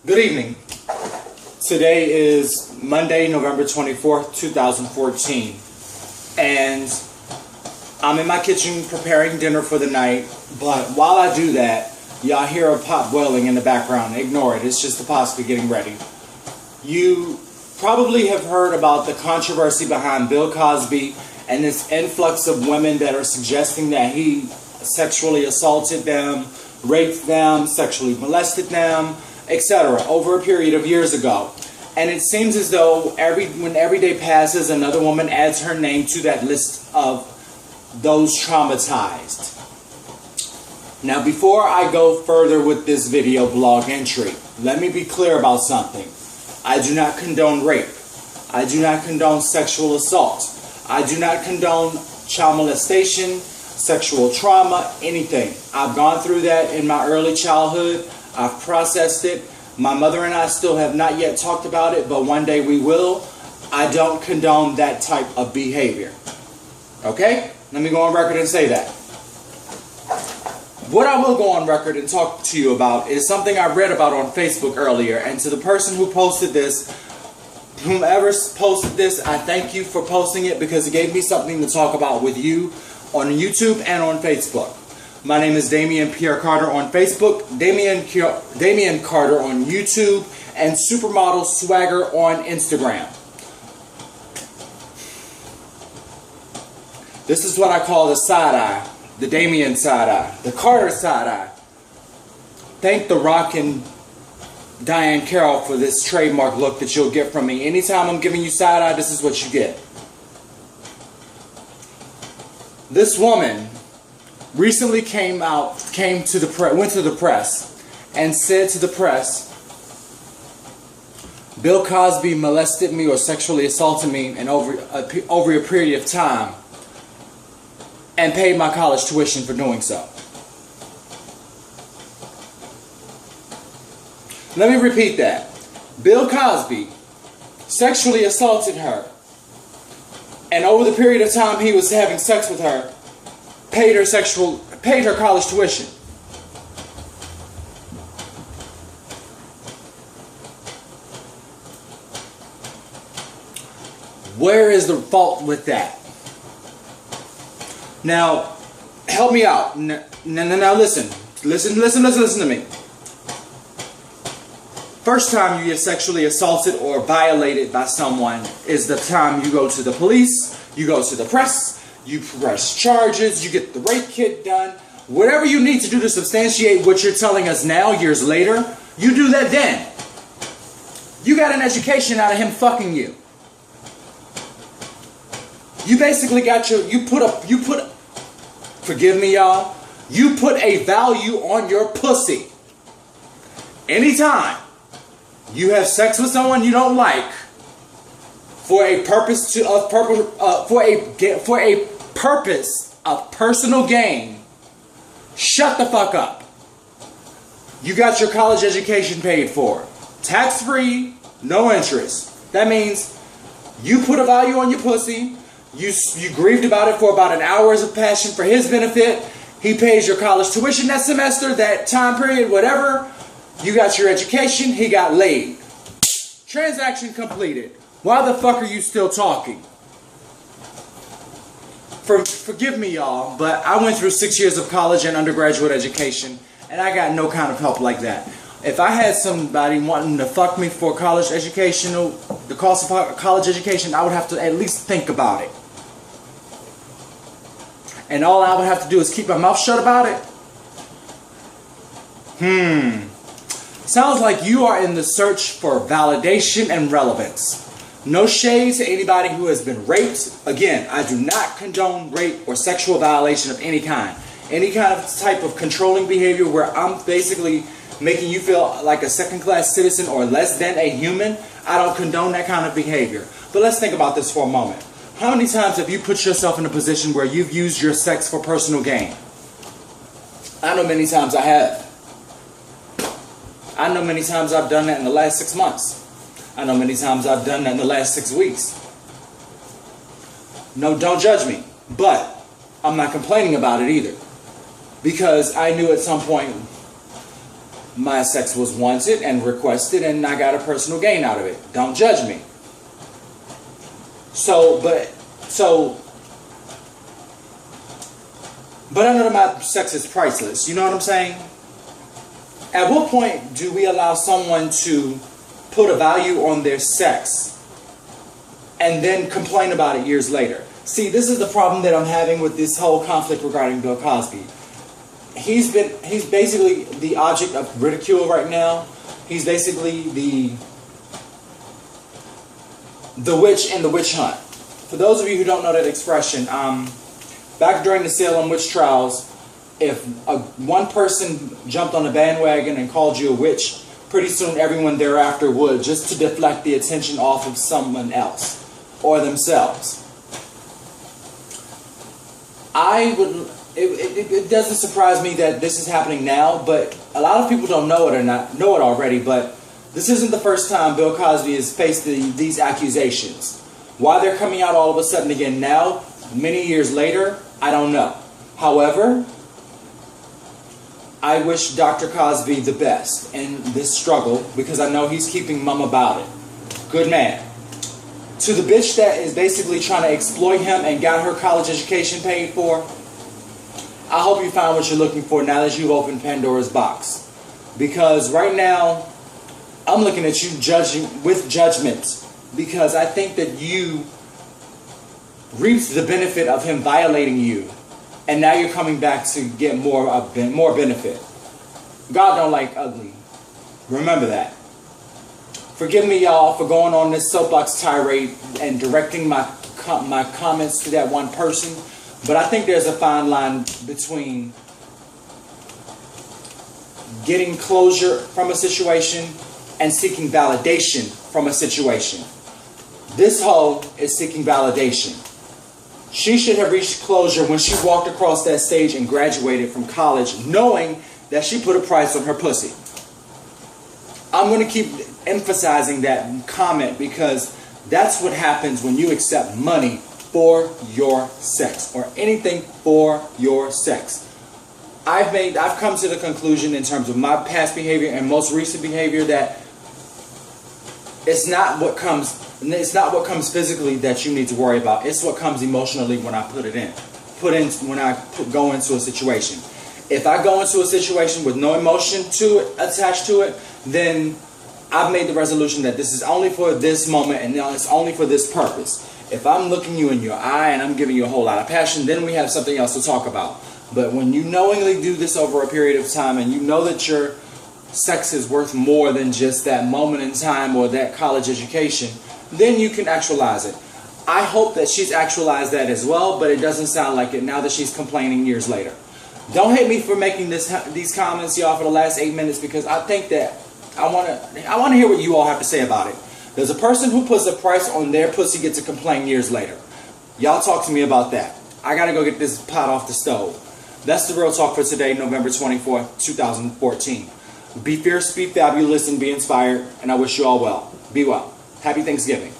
Good evening. Today is Monday, November 24th, 2014. And I'm in my kitchen preparing dinner for the night. But while I do that, y'all hear a pot boiling in the background. Ignore it. It's just the pasta getting ready. You probably have heard about the controversy behind Bill Cosby and this influx of women that are suggesting that he sexually assaulted them, raped them, sexually molested them, etc. over a period of years ago. And it seems as though when every day passes, another woman adds her name to that list of those traumatized. Now, before I go further with this video blog entry, let me be clear about something. I do not condone rape. I do not condone sexual assault. I do not condone child molestation, sexual trauma, anything. I've gone through that in my early childhood. I've processed it. My mother and I still have not yet talked about it, but one day we will. I don't condone that type of behavior. Okay? Let me go on record and say that. What I will go on record and talk to you about is something I read about on Facebook earlier. And to the person who posted this, whomever posted this, I thank you for posting it because it gave me something to talk about with you on YouTube and on Facebook. My name is Damian Pierre Carter on Facebook, Damian Carter on YouTube, and Supermodel Swagger on Instagram. This is what I call the side eye, the Damian side eye, the Carter side eye. Thank The Rock and Diane Carroll for this trademark look that you'll get from me. Anytime I'm giving you side eye, this is what you get. This woman recently went to the press and said to the press, Bill Cosby molested me or sexually assaulted me and over a period of time and paid my college tuition for doing so. Let me repeat that. Bill Cosby sexually assaulted her, and over the period of time he was having sex with her, paid her college tuition. Where is the fault with that? Now, help me out. Now listen to me. First time you get sexually assaulted or violated by someone is the time you go to the police, you go to the press, you press charges, you get the rape kit done. Whatever you need to do to substantiate what you're telling us now, years later, you do that then. You got an education out of him fucking you. You basically got forgive me y'all, you put a value on your pussy. Anytime you have sex with someone you don't like for a purpose of personal gain, shut the fuck up. You got your college education paid for. Tax-free, no interest. That means you put a value on your pussy. You grieved about it for about an hour's of passion for his benefit. He pays your college tuition that semester, that time period, whatever. You got your education. He got laid. Transaction completed. Why the fuck are you still talking? Forgive me, y'all, but I went through 6 years of college and undergraduate education, and I got no kind of help like that. If I had somebody wanting to fuck me for college education, the cost of college education, I would have to at least think about it. And all I would have to do is keep my mouth shut about it? Sounds like you are in the search for validation and relevance. No shade to anybody who has been raped. Again, I do not condone rape or sexual violation of any kind. Any kind of type of controlling behavior where I'm basically making you feel like a second-class citizen or less than a human, I don't condone that kind of behavior. But let's think about this for a moment. How many times have you put yourself in a position where you've used your sex for personal gain? I know many times I have. I know many times I've done that in the last 6 months. I know many times I've done that in the last 6 weeks. No, don't judge me. But I'm not complaining about it either. Because I knew at some point My sex was wanted and requested, and I got a personal gain out of it. Don't judge me. But I know that my sex is priceless. You know what I'm saying? At what point do we allow someone to put a value on their sex and then complain about it years later? See, this is the problem that I'm having with this whole conflict regarding Bill Cosby. He's basically the object of ridicule right now. He's basically the witch in the witch hunt. For those of you who don't know that expression, back during the Salem witch trials, if one person jumped on the bandwagon and called you a witch, pretty soon everyone thereafter would, just to deflect the attention off of someone else or themselves. It doesn't surprise me that this is happening now, but a lot of people don't know it or not know it already. But this isn't the first time Bill Cosby has faced these accusations. Why they're coming out all of a sudden again now, many years later, I don't know. However, I wish Dr. Cosby the best in this struggle because I know he's keeping mum about it. Good man. To the bitch that is basically trying to exploit him and got her college education paid for, I hope you found what you're looking for now that you've opened Pandora's box. Because right now, I'm looking at you judging with judgment because I think that you reaped the benefit of him violating you, and now you're coming back to get more benefit. God don't like ugly. Remember that. Forgive me, y'all, for going on this soapbox tirade and directing my comments to that one person. But I think there's a fine line between getting closure from a situation and seeking validation from a situation. This hoe is seeking validation. She should have reached closure when she walked across that stage and graduated from college, knowing that she put a price on her pussy. I'm going to keep emphasizing that comment because that's what happens when you accept money for your sex or anything for your sex. I've come to the conclusion in terms of my past behavior and most recent behavior that it's not what comes physically that you need to worry about. It's what comes emotionally when I go into a situation. If I go into a situation with no emotion attached to it, then I've made the resolution that this is only for this moment and it's only for this purpose. If I'm looking you in your eye and I'm giving you a whole lot of passion, then we have something else to talk about. But when you knowingly do this over a period of time and you know that your sex is worth more than just that moment in time or that college education, then you can actualize it. I hope that she's actualized that as well, but it doesn't sound like it now that she's complaining years later. Don't hate me for making these comments, y'all, for the last 8 minutes because I think that I want to hear what you all have to say about it. Does a person who puts a price on their pussy get to complain years later? Y'all talk to me about that. I got to go get this pot off the stove. That's the real talk for today, November 24th, 2014. Be fierce, be fabulous, and be inspired. And I wish you all well. Be well. Happy Thanksgiving.